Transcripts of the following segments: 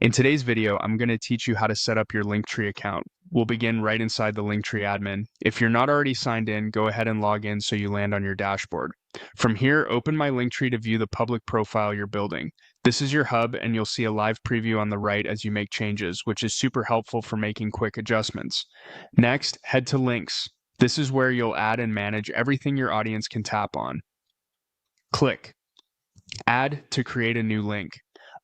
In today's video, I'm going to teach you how to set up your Linktree account. We'll begin right inside the Linktree admin. If you're not already signed in, go ahead and log in so you land on your dashboard. From here, open my Linktree to view the public profile you're building. This is your hub, and you'll see a live preview on the right as you make changes, which is super helpful for making quick adjustments. Next, head to Links. This is where you'll add and manage everything your audience can tap on. Click Add to create a new link.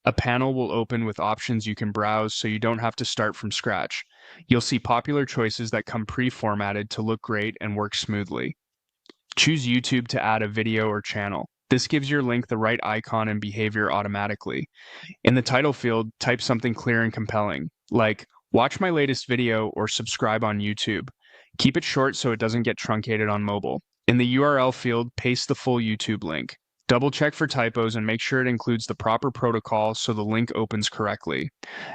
A panel will open with options you can browse so you don't have to start from scratch. You'll see popular choices that come pre-formatted to look great and work smoothly. Choose YouTube to add a video or channel. This gives your link the right icon and behavior automatically. In the title field, type something clear and compelling, like "Watch my latest video" or "Subscribe on YouTube." Keep it short so it doesn't get truncated on mobile. In the URL field, paste the full YouTube link. Double check for typos and make sure it includes the proper protocol so the link opens correctly.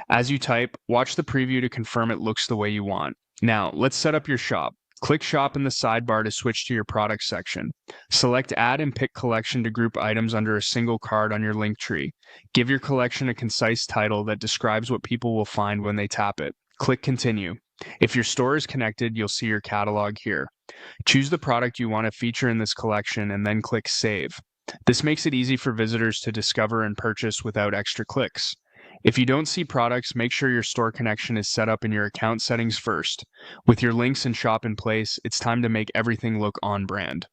As you type, watch the preview to confirm it looks the way you want. Now, let's set up your shop. Click Shop in the sidebar to switch to your product section. Select Add and pick Collection to group items under a single card on your link tree. Give your collection a concise title that describes what people will find when they tap it. Click Continue. If your store is connected, you'll see your catalog here. Choose the product you want to feature in this collection and then click Save. This makes it easy for visitors to discover and purchase without extra clicks. If you don't see products, make sure your store connection is set up in your account settings first. With your links and shop in place, it's time to make everything look on brand.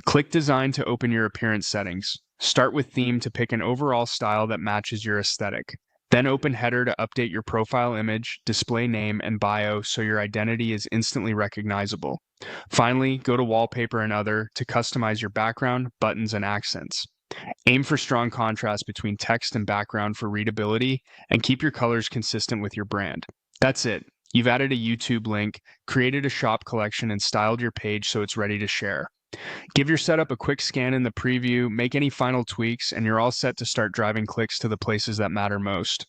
Click Design to open your appearance settings. Start with Theme to pick an overall style that matches your aesthetic. Then open Header to update your profile image, display name, and bio so your identity is instantly recognizable. Finally, go to Wallpaper and Other to customize your background, buttons, and accents. Aim for strong contrast between text and background for readability, and keep your colors consistent with your brand. That's it. You've added a YouTube link, created a shop collection, and styled your page so it's ready to share. Give your setup a quick scan in the preview, make any final tweaks, and you're all set to start driving clicks to the places that matter most.